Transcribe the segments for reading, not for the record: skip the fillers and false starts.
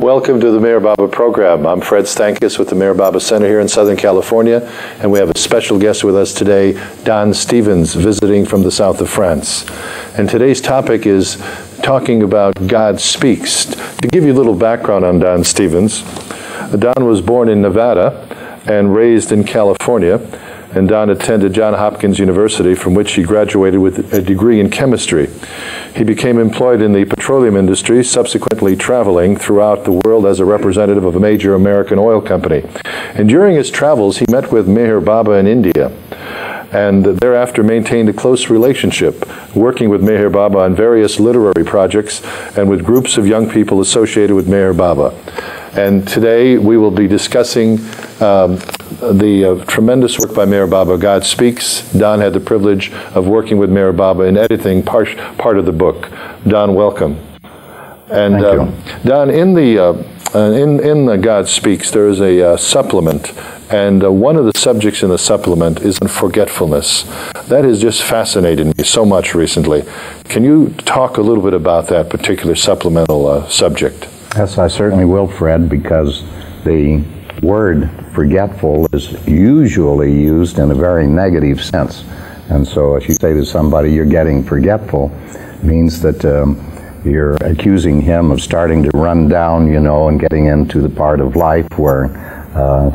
Welcome to the MeherBaba program. I'm Fred Stankus with the MeherBaba Center here in Southern California, and we have a special guest with us today, Don Stevens, visiting from the south of France. And today's topic is talking about God Speaks. To give you a little background on Don Stevens, Don was born in Nevada and raised in California, and Don attended Johns Hopkins University, from which he graduated with a degree in chemistry. He became employed in the petroleum industry, subsequently traveling throughout the world as a representative of a major American oil company. And during his travels, he met with MeherBaba in India, and thereafter maintained a close relationship, working with MeherBaba on various literary projects and with groups of young people associated with MeherBaba. And today we will be discussing the tremendous work by MeherBaba, God Speaks. Don had the privilege of working with MeherBaba in editing part of the book. Don, welcome. And Thank you. Don, in the God Speaks, there is a supplement, and one of the subjects in the supplement is forgetfulness. That has just fascinated me so much recently. Can you talk a little bit about that particular supplemental subject? Yes, I certainly will, Fred, because the word forgetful is usually used in a very negative sense. And so if you say to somebody you're getting forgetful, it means that you're accusing him of starting to run down, you know, and getting into the part of life where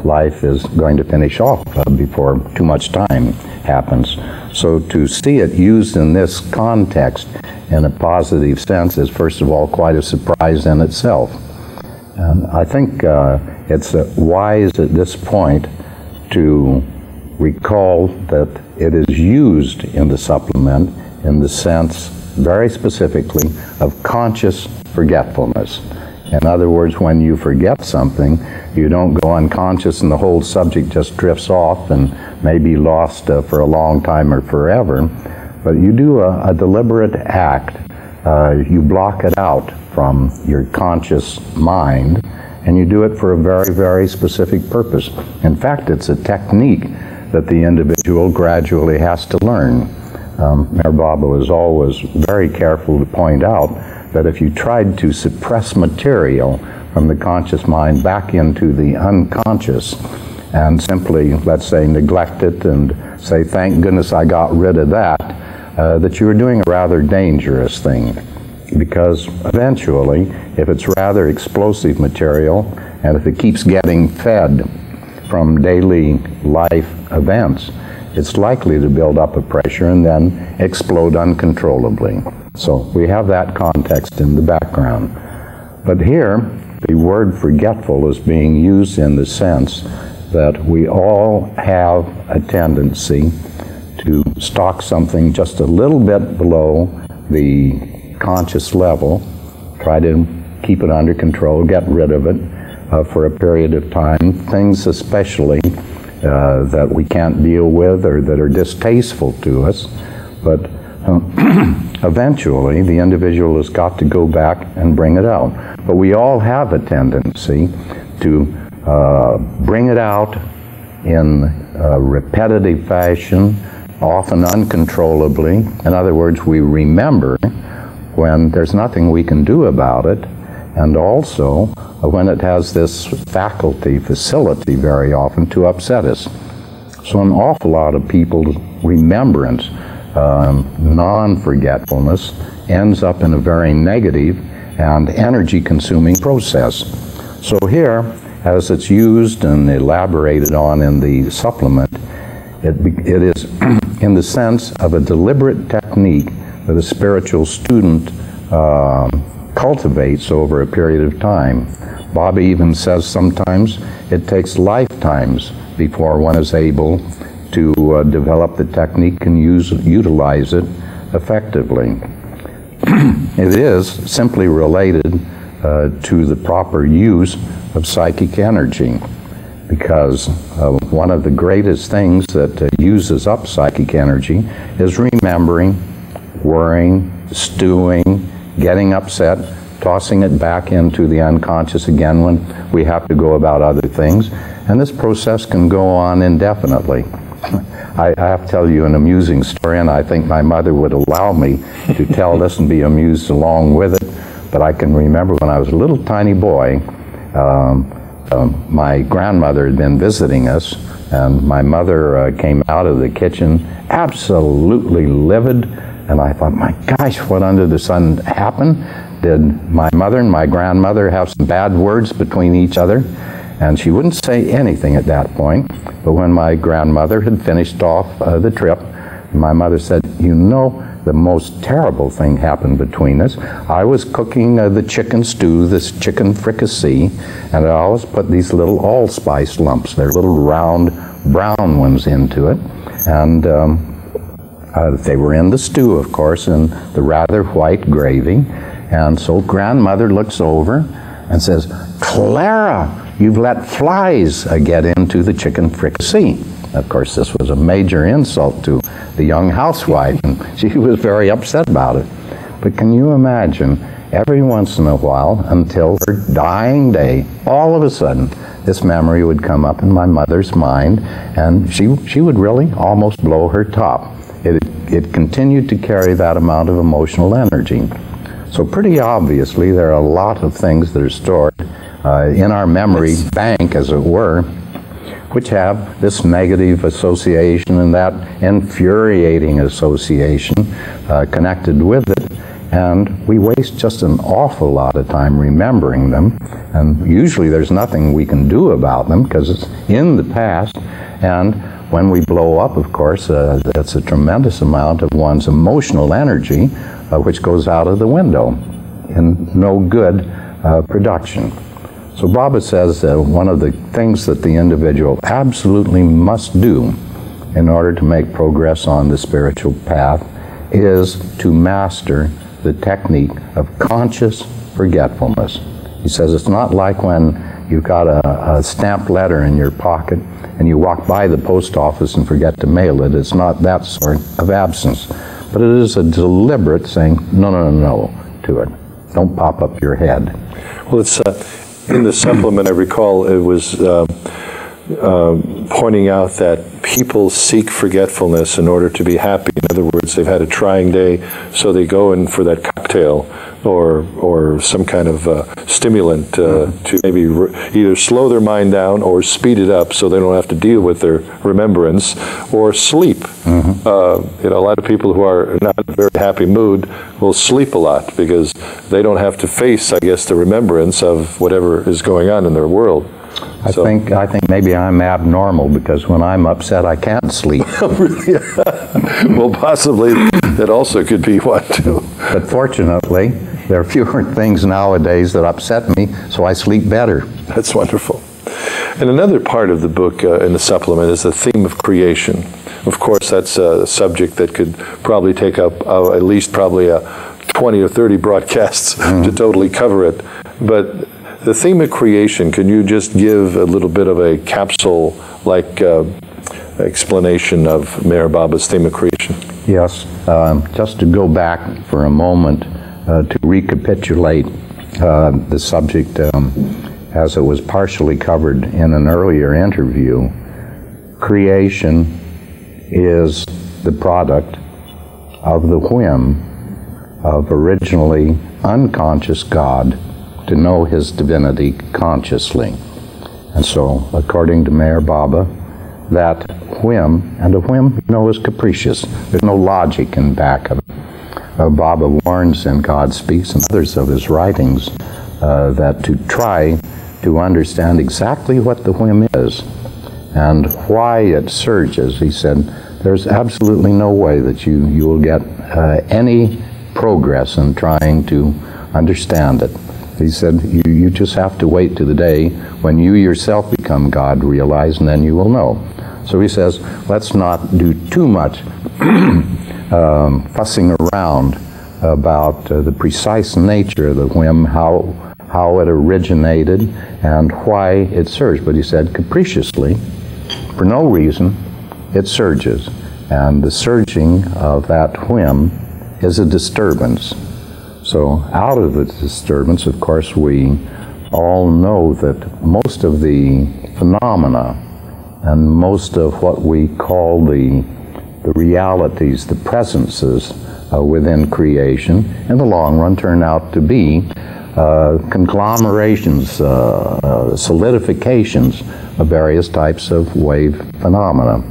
life is going to finish off before too much time happens. So to see it used in this context in a positive sense is, first of all, quite a surprise in itself. I think it's wise at this point to recall that it is used in the supplement in the sense, very specifically, of conscious forgetfulness. In other words, when you forget something, you don't go unconscious and the whole subject just drifts off and may be lost for a long time or forever, but you do a deliberate act. You block it out from your conscious mind, and you do it for a very, very specific purpose. In fact, it's a technique that the individual gradually has to learn. MeherBaba was always very careful to point out that if you tried to suppress material from the conscious mind back into the unconscious and simply, let's say, neglect it and say, thank goodness I got rid of that, that you were doing a rather dangerous thing. Because eventually, if it's rather explosive material, and if it keeps getting fed from daily life events, it's likely to build up a pressure and then explode uncontrollably. So we have that context in the background. But here, the word forgetful is being used in the sense that we all have a tendency to stock something just a little bit below the conscious level, try to keep it under control, get rid of it for a period of time, things especially that we can't deal with or that are distasteful to us, but eventually the individual has got to go back and bring it out. But we all have a tendency to bring it out in a repetitive fashion, often uncontrollably. In other words, we remember when there's nothing we can do about it, and also when it has this facility very often to upset us. So an awful lot of people's remembrance, non-forgetfulness, ends up in a very negative and energy-consuming process. So here, as it's used and elaborated on in the supplement, it is in the sense of a deliberate technique that a spiritual student cultivates over a period of time. Bobby even says sometimes it takes lifetimes before one is able to develop the technique and utilize it effectively. It is simply related to the proper use of psychic energy. Because one of the greatest things that uses up psychic energy is remembering, worrying, stewing, getting upset, tossing it back into the unconscious again when we have to go about other things. And this process can go on indefinitely. I have to tell you an amusing story, and I think my mother would allow me to tell this and be amused along with it. But I can remember when I was a little tiny boy, my grandmother had been visiting us, and my mother came out of the kitchen absolutely livid, and I thought, my gosh, what under the sun happened? Did my mother and my grandmother have some bad words between each other? And she wouldn't say anything at that point, but when my grandmother had finished off the trip, my mother said, you know, the most terrible thing happened between us. I was cooking the chicken stew, this chicken fricassee, and I always put these little allspice lumps, they're little round brown ones, into it. And they were in the stew, of course, in the rather white gravy. And so grandmother looks over and says, Clara, you've let flies get into the chicken fricassee. Of course, this was a major insult to the young housewife, and she was very upset about it. But can you imagine, every once in a while, until her dying day, all of a sudden, this memory would come up in my mother's mind, and she would really almost blow her top. It continued to carry that amount of emotional energy. So pretty obviously, there are a lot of things that are stored in our memory bank, as it were, which have this negative association and that infuriating association connected with it. And we waste just an awful lot of time remembering them. And usually there's nothing we can do about them because it's in the past. And when we blow up, of course, that's a tremendous amount of one's emotional energy which goes out of the window in no good production. So Baba says that one of the things that the individual absolutely must do in order to make progress on the spiritual path is to master the technique of conscious forgetfulness. He says it's not like when you've got a stamped letter in your pocket and you walk by the post office and forget to mail it. It's not that sort of absence. But it is a deliberate saying, no, no, no, no, to it. Don't pop up your head. Well, it's in the supplement, I recall it was pointing out that people seek forgetfulness in order to be happy. In other words, they've had a trying day, so they go in for that cocktail or some kind of stimulant to maybe either slow their mind down or speed it up so they don't have to deal with their remembrance, or sleep. You know, a lot of people who are not in a very happy mood will sleep a lot because they don't have to face, I guess, the remembrance of whatever is going on in their world. I think maybe I'm abnormal because when I'm upset I can't sleep. Well, possibly that also could be one too. But fortunately, there are fewer things nowadays that upset me, so I sleep better. That's wonderful. And another part of the book in the supplement is the theme of creation. Of course, that's a subject that could probably take up at least probably 20 or 30 broadcasts to totally cover it. But the theme of creation, can you just give a little bit of a capsule-like explanation of Meher Baba's theme of creation? Yes. Just to go back for a moment to recapitulate the subject as it was partially covered in an earlier interview. Creation is the product of the whim of originally unconscious God to know his divinity consciously. And so, according to Meher Baba, that whim, and a whim, you know, is capricious. There's no logic in back of it. Baba warns in God Speaks and others of his writings that to try to understand exactly what the whim is and why it surges, he said, there's absolutely no way that you will get any progress in trying to understand it. He said, you just have to wait to the day when you yourself become God, realize, and then you will know. So he says, let's not do too much fussing around about the precise nature of the whim, how how it originated and why it surged. But he said capriciously, for no reason, it surges. And the surging of that whim is a disturbance. So out of the disturbance, of course, we all know that most of the phenomena and most of what we call the realities, the presences within creation, in the long run turn out to be conglomerations, solidifications of various types of wave phenomena.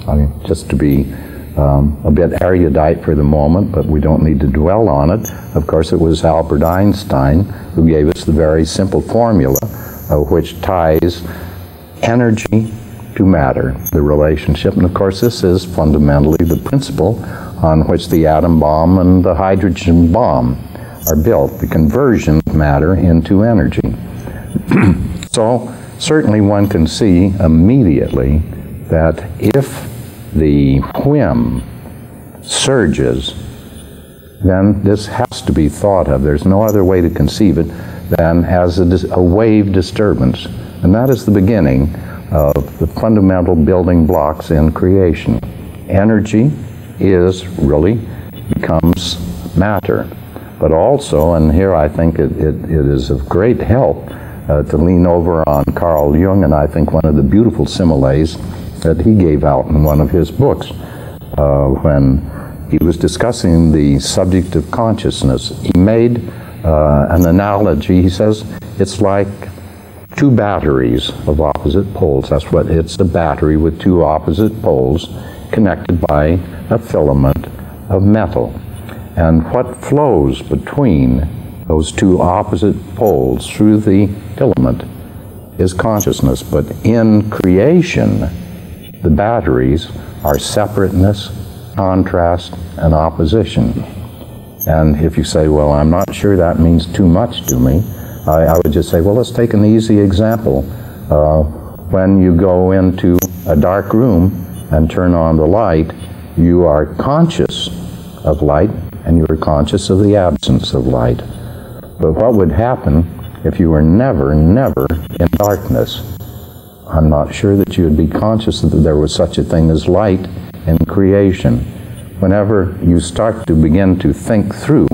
I mean, just to be a bit erudite for the moment, but we don't need to dwell on it. Of course, it was Albert Einstein who gave us the very simple formula which ties energy to matter, the relationship. And of course, this is fundamentally the principle on which the atom bomb and the hydrogen bomb are built, the conversion of matter into energy. So certainly one can see immediately that if the whim surges, then this has to be thought of. There's no other way to conceive it than as a wave disturbance. And that is the beginning of the fundamental building blocks in creation. Energy becomes matter. But also, and here I think it is of great help to lean over on Carl Jung, and I think one of the beautiful similes that he gave out in one of his books when he was discussing the subject of consciousness. He made an analogy. He says it's like two batteries of opposite poles. That's what it's, a battery with two opposite poles connected by a filament of metal. And what flows between those two opposite poles through the filament is consciousness. But in creation, the batteries are separateness, contrast, and opposition. And if you say, well, I'm not sure that means too much to me, I would just say, well, let's take an easy example. When you go into a dark room and turn on the light, you are conscious of light and you are conscious of the absence of light. But what would happen if you were never in darkness? I'm not sure that you would be conscious that there was such a thing as light in creation. Whenever you start to begin to think through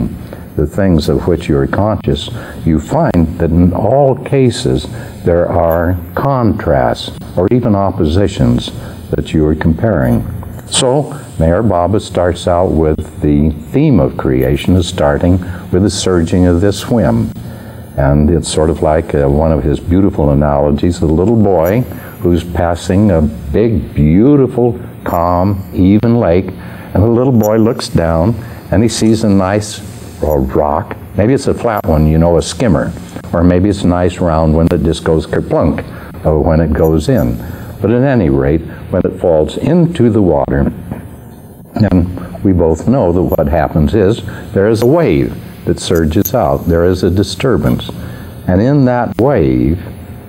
the things of which you are conscious, you find that in all cases there are contrasts or even oppositions that you are comparing. So MeherBaba starts out with the theme of creation as starting with the surging of this whim. And it's sort of like one of his beautiful analogies, a little boy who's passing a big, beautiful, calm, even lake, and the little boy looks down and he sees a nice rock. Maybe it's a flat one, you know, a skimmer, or maybe it's a nice round one that just goes kerplunk when it goes in. But at any rate, when it falls into the water, then we both know that what happens is there is a wave that surges out. There is a disturbance. And in that wave,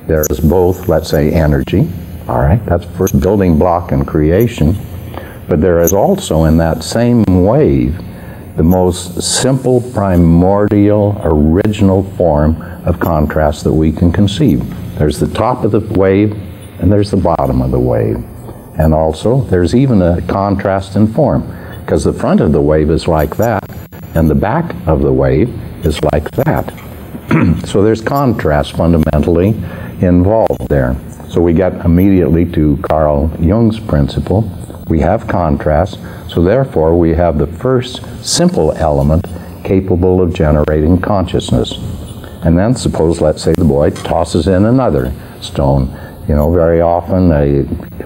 there is both, let's say, energy. All right, that's the first building block in creation. But there is also in that same wave the most simple, primordial, original form of contrast that we can conceive. There's the top of the wave and there's the bottom of the wave. And also, there's even a contrast in form, because the front of the wave is like that, and the back of the wave is like that. So there's contrast fundamentally involved there. So we get immediately to Carl Jung's principle. We have contrast, so therefore we have the first simple element capable of generating consciousness. And then suppose, let's say, the boy tosses in another stone. You know, very often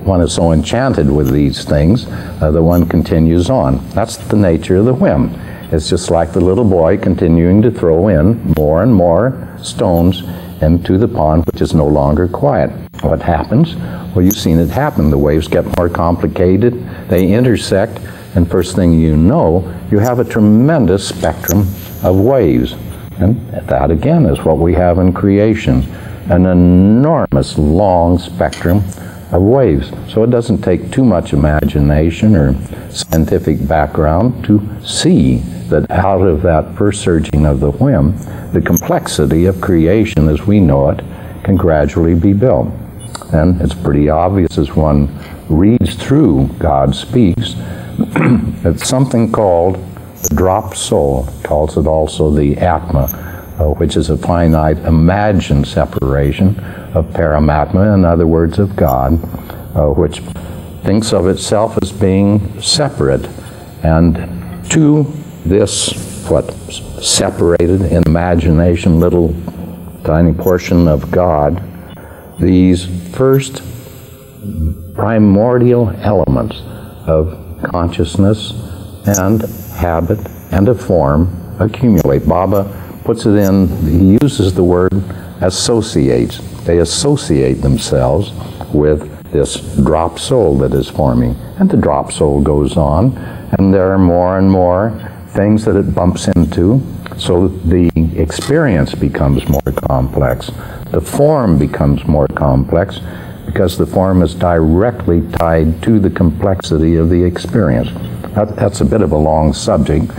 one is so enchanted with these things that one continues on. That's the nature of the whim. It's just like the little boy continuing to throw in more and more stones into the pond, which is no longer quiet. What happens? Well, you've seen it happen. The waves get more complicated, they intersect, and first thing you know, you have a tremendous spectrum of waves. And that, again, is what we have in creation. An enormous long spectrum of waves. So it doesn't take too much imagination or scientific background to see that out of that first surging of the whim, the complexity of creation as we know it can gradually be built. And it's pretty obvious as one reads through God Speaks, it's something called the drop soul, calls it also the Atma, which is a finite imagined separation of Paramatma, in other words, of God, which thinks of itself as being separate. And to this, separated in imagination, little tiny portion of God, these first primordial elements of consciousness and habit and a form accumulate. Baba puts it in, he uses the word associates. They associate themselves with this drop soul that is forming. And the drop soul goes on, and there are more and more things that it bumps into, so the experience becomes more complex. The form becomes more complex because the form is directly tied to the complexity of the experience. That's a bit of a long subject,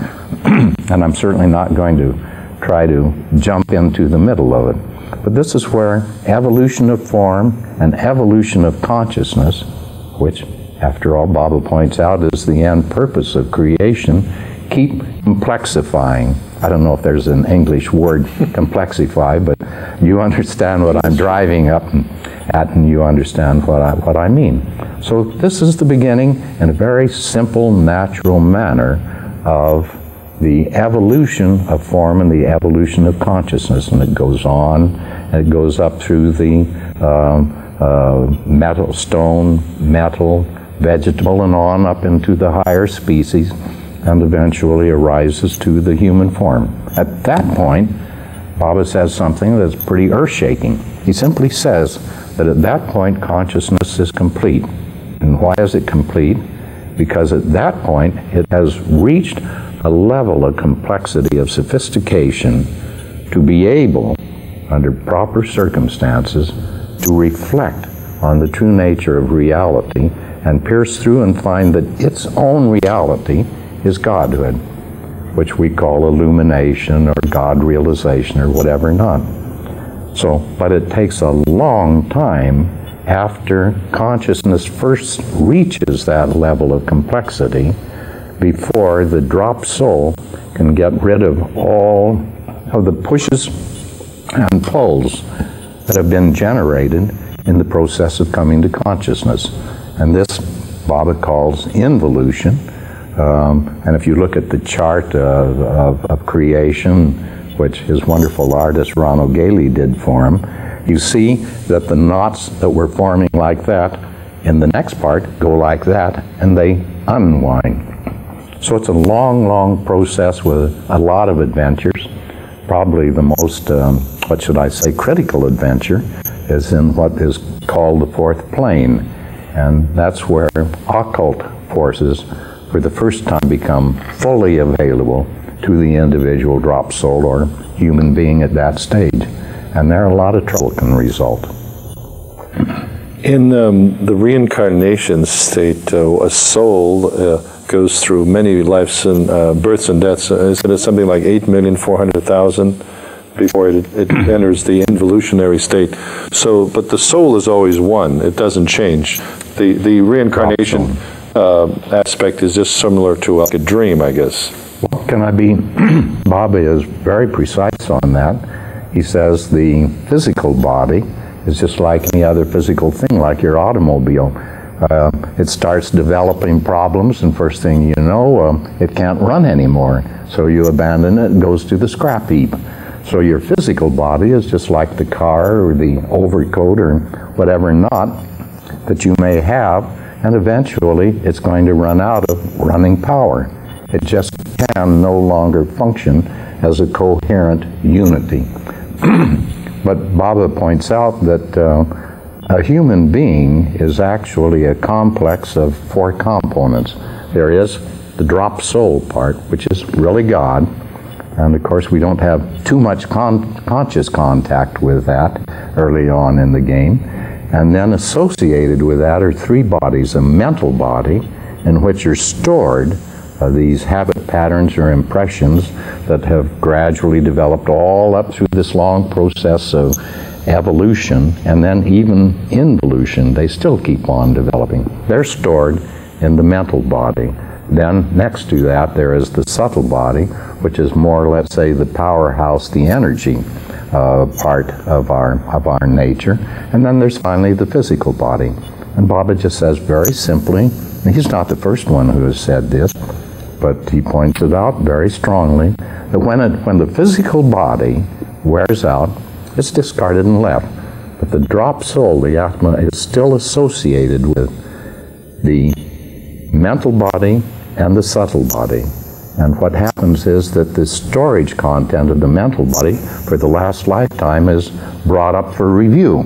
and I'm certainly not going to try to jump into the middle of it. But this is where evolution of form and evolution of consciousness, which, after all, Baba points out is the end purpose of creation, keep complexifying. I don't know if there's an English word, complexify, but you understand what I'm driving up at, and you understand what I mean. So this is the beginning, in a very simple, natural manner, of the evolution of form and the evolution of consciousness. And it goes on, and it goes up through the metal, stone, metal, vegetable, and on up into the higher species, and eventually arises to the human form. At that point, Baba says something that's pretty earth-shaking. He simply says that at that point consciousness is complete. And why is it complete? Because at that point it has reached a level of complexity, of sophistication, to be able, under proper circumstances, to reflect on the true nature of reality and pierce through and find that its own reality is Godhood, which we call illumination or God realization or whatever not. So, but it takes a long time after consciousness first reaches that level of complexity before the drop soul can get rid of all of the pushes and pulls that have been generated in the process of coming to consciousness. And this Baba calls involution. And if you look at the chart of creation, which his wonderful artist Ron O'Galey did for him, you see that the knots that were forming like that in the next part go like that, and they unwind. So it's a long, long process with a lot of adventures. Probably the most, what should I say, critical adventure is in what is called the fourth plane. And that's where occult forces for the first time become fully available to the individual drop soul or human being at that stage. And there a lot of trouble can result. In the reincarnation state, a soul goes through many lives and births and deaths. Isn't it something like 8,400,000 before it enters the involutionary state? So, but the soul is always one. It doesn't change. The reincarnation aspect is just similar to like a dream, I guess. Well, can I be? Baba is very precise on that. He says the physical body is just like any other physical thing, like your automobile. It starts developing problems, and first thing you know, it can't run anymore. So you abandon it, it goes to the scrap heap. So your physical body is just like the car or the overcoat or whatever not that you may have, and eventually it's going to run out of running power. It just can no longer function as a coherent unity. But Baba points out that a human being is actually a complex of four components. There is the drop soul part, which is really God, and of course we don't have too much conscious contact with that early on in the game. And then associated with that are three bodies: a mental body, in which are stored these habit patterns or impressions that have gradually developed all up through this long process of evolution, and then even involution, they still keep on developing. They're stored in the mental body. Then next to that there is the subtle body, which is more, let's say, the powerhouse, the energy part of our nature. And then there's finally the physical body. And Baba just says very simply, and he's not the first one who has said this, but he points it out very strongly, that when the physical body wears out, it's discarded and left. But the drop soul, the Atma, is still associated with the mental body and the subtle body. And what happens is that the storage content of the mental body for the last lifetime is brought up for review.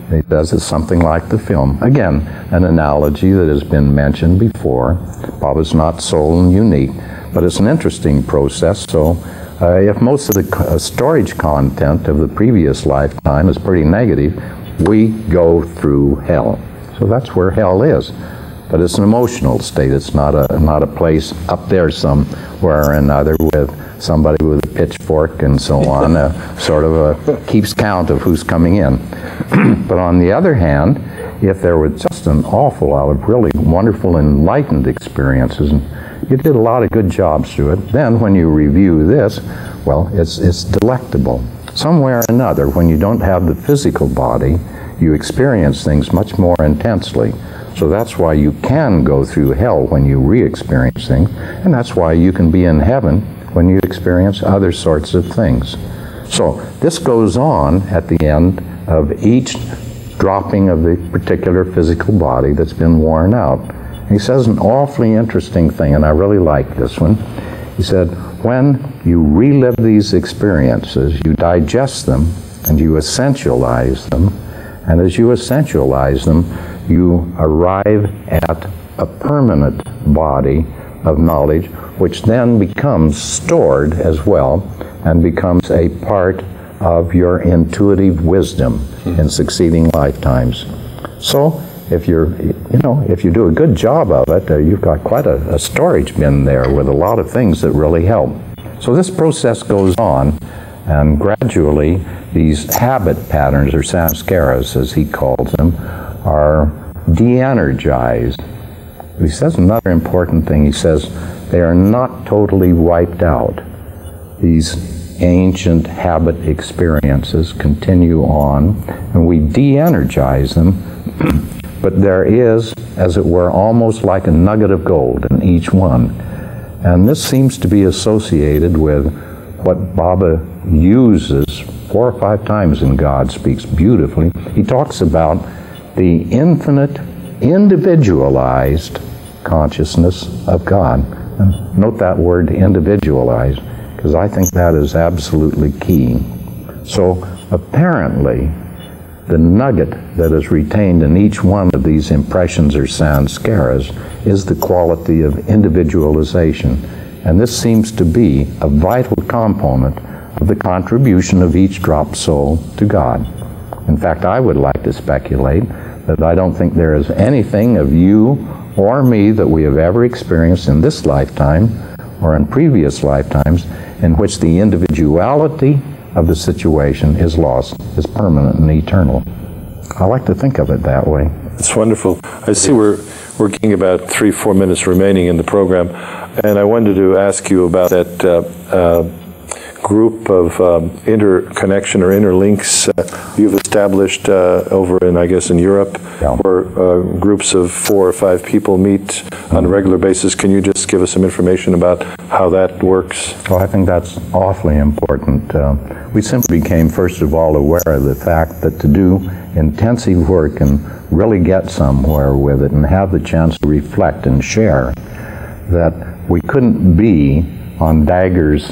He says it's something like the film. Again, an analogy that has been mentioned before. Baba's not sole and unique, but it's an interesting process. So if most of the storage content of the previous lifetime is pretty negative, we go through hell. So that's where hell is. But it's an emotional state. It's not a place up there somewhere or another with somebody with a pitchfork and so on, sort of keeps count of who's coming in. But on the other hand, if there was just an awful lot of really wonderful enlightened experiences, and you did a lot of good jobs through it, then when you review this, well, it's delectable. Somewhere or another, when you don't have the physical body, you experience things much more intensely. So that's why you can go through hell when you re-experience things, and that's why you can be in heaven when you experience other sorts of things. So this goes on at the end of each dropping of the particular physical body that's been worn out. And he says an awfully interesting thing, and I really like this one. He said, when you relive these experiences, you digest them and you essentialize them, and as you essentialize them, you arrive at a permanent body of knowledge, which then becomes stored as well and becomes a part of your intuitive wisdom in succeeding lifetimes. So if you do a good job of it, you've got quite a storage bin there with a lot of things that really help. So this process goes on, and gradually these habit patterns, or samskaras as he calls them, are de-energized. He says another important thing. He says they are not totally wiped out. These ancient habit experiences continue on, and we de-energize them, but there is, as it were, almost like a nugget of gold in each one. And this seems to be associated with what Baba uses 4 or 5 times in God Speaks beautifully. He talks about the infinite, individualized consciousness of God. And note that word individualized, because I think that is absolutely key. So apparently, the nugget that is retained in each one of these impressions or samskaras is the quality of individualization. And this seems to be a vital component of the contribution of each drop soul to God. In fact, I would like to speculate that I don't think there is anything of you or me that we have ever experienced in this lifetime or in previous lifetimes in which the individuality of the situation is lost, is permanent and eternal. I like to think of it that way. It's wonderful. I see we're getting about 3-4 minutes remaining in the program, and I wanted to ask you about that group of interconnection or interlinks you've established over in, I guess, in Europe, yeah, where groups of 4 or 5 people meet on a regular basis. Can you just give us some information about how that works? Well, I think that's awfully important. We simply became, first of all, aware of the fact that to do intensive work and really get somewhere with it and have the chance to reflect and share, that we couldn't be on daggers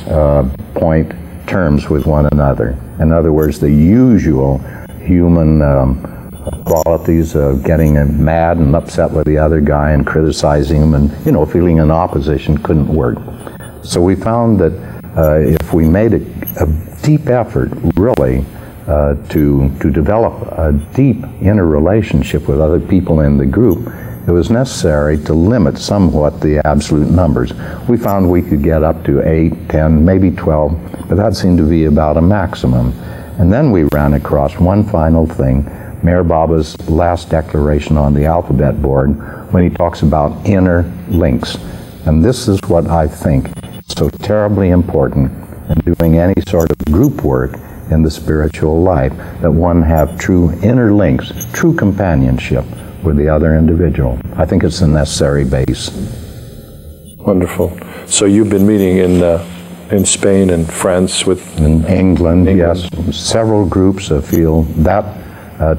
point terms with one another. In other words, the usual human qualities of getting mad and upset with the other guy and criticizing him and, feeling in opposition couldn't work. So we found that if we made a deep effort, really, to develop a deep inner relationship with other people in the group, it was necessary to limit somewhat the absolute numbers. We found we could get up to 8, 10, maybe 12, but that seemed to be about a maximum. And then we ran across one final thing, Meher Baba's last declaration on the alphabet board, when he talks about inner links. And this is what I think is so terribly important in doing any sort of group work in the spiritual life, that one have true inner links, true companionship with the other individual. I think it's a necessary base. Wonderful. So you've been meeting in Spain and France with... In England, yes. Several groups feel that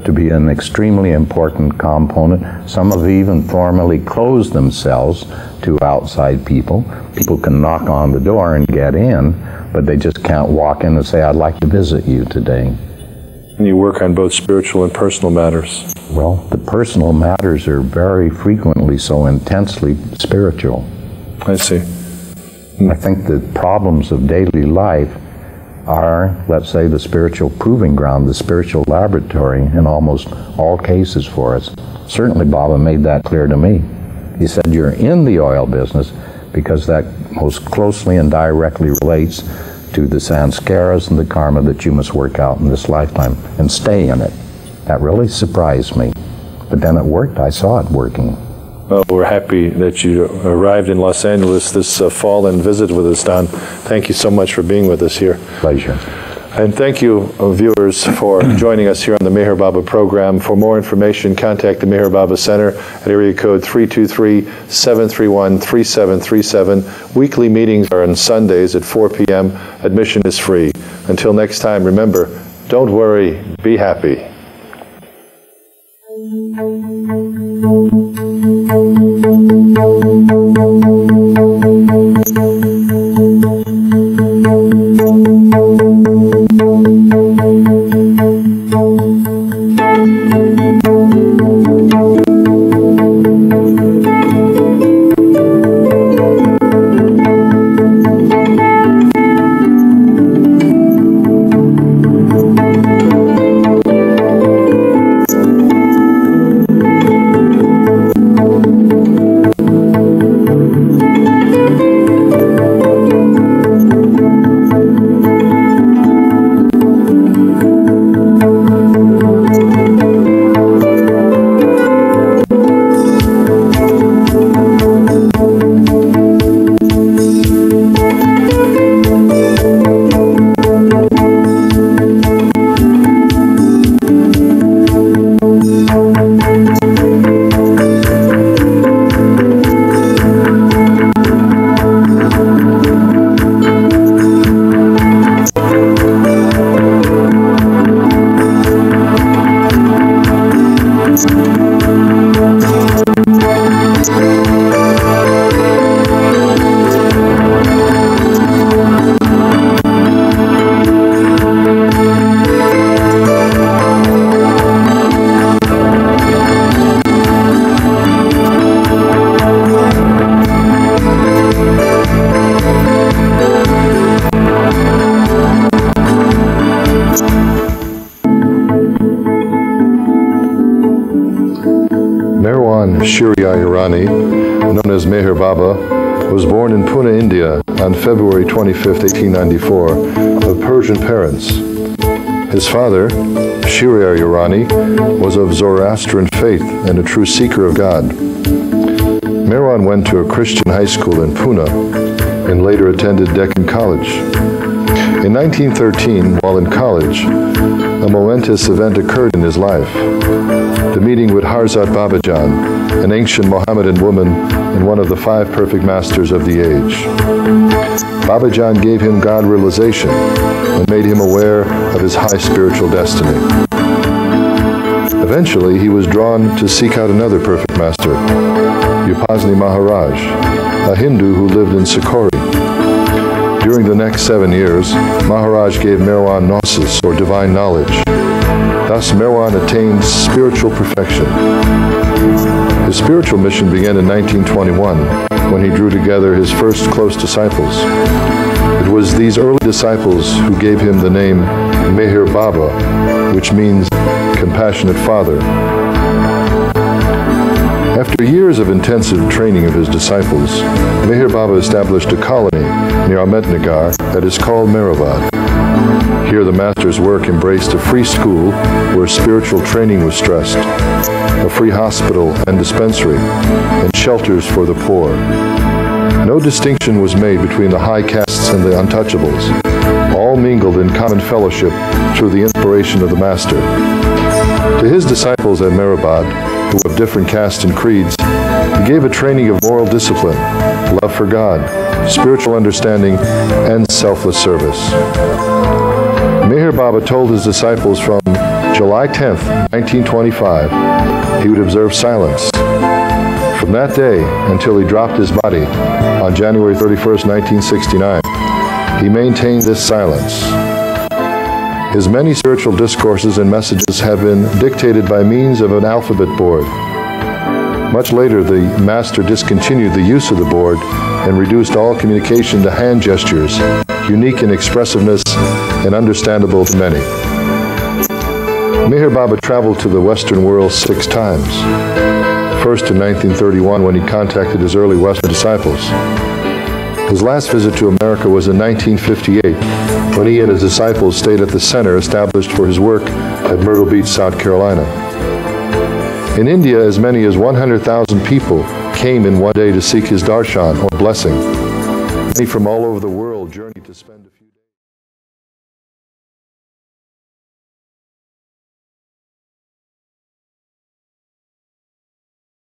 to be an extremely important component. Some have even formally closed themselves to outside people. People can knock on the door and get in, but they just can't walk in and say, "I'd like to visit you today." And you work on both spiritual and personal matters. Well, the personal matters are very frequently so intensely spiritual. I see. I think the problems of daily life are, let's say, the spiritual proving ground, the spiritual laboratory in almost all cases for us. Certainly Baba made that clear to me. He said, you're in the oil business because that most closely and directly relates to the sanskaras and the karma that you must work out in this lifetime and stay in it. That really surprised me. But then it worked. I saw it working. Well, we're happy that you arrived in Los Angeles this fall and visited with us, Don. Thank you so much for being with us here. Pleasure. And thank you, viewers, for joining us here on the Meher Baba program. For more information, contact the Meher Baba Center at area code 323-731-3737. Weekly meetings are on Sundays at 4 p.m. Admission is free. Until next time, remember, don't worry, be happy. Known as Meher Baba, was born in Pune, India on February 25, 1894, of Persian parents. His father, Shiriar Urani, was of Zoroastrian faith and a true seeker of God. Meherwan went to a Christian high school in Pune and later attended Deccan College. In 1913, while in college, a momentous event occurred in his life. The meeting with Harzat Babajan, an ancient Mohammedan woman and one of the 5 perfect masters of the age. Babajan gave him God realization and made him aware of his high spiritual destiny. Eventually, he was drawn to seek out another perfect master, Upasni Maharaj, a Hindu who lived in Sikori. During the next 7 years, Maharaj gave Meherwan gnosis, or divine knowledge. Thus, Meherwan attained spiritual perfection. His spiritual mission began in 1921, when he drew together his first close disciples. It was these early disciples who gave him the name Meher Baba, which means compassionate father. After years of intensive training of his disciples, Meher Baba established a colony near Ahmednagar that is called Meherabad. Here the master's work embraced a free school where spiritual training was stressed, a free hospital and dispensary, and shelters for the poor. No distinction was made between the high castes and the untouchables, all mingled in common fellowship through the inspiration of the master. To his disciples at Meherabad, who of different castes and creeds, he gave a training of moral discipline, love for God, spiritual understanding, and selfless service. Meher Baba told his disciples from July 10th, 1925, he would observe silence. From that day until he dropped his body on January 31st, 1969, he maintained this silence. His many spiritual discourses and messages have been dictated by means of an alphabet board. Much later, the master discontinued the use of the board and reduced all communication to hand gestures, unique in expressiveness and understandable to many. Meher Baba traveled to the Western world 6 times. First in 1931 when he contacted his early Western disciples. His last visit to America was in 1958 when he and his disciples stayed at the center established for his work at Myrtle Beach, South Carolina. In India, as many as 100,000 people came in one day to seek his darshan or blessing. Many from all over the world journeyed to spend a few days.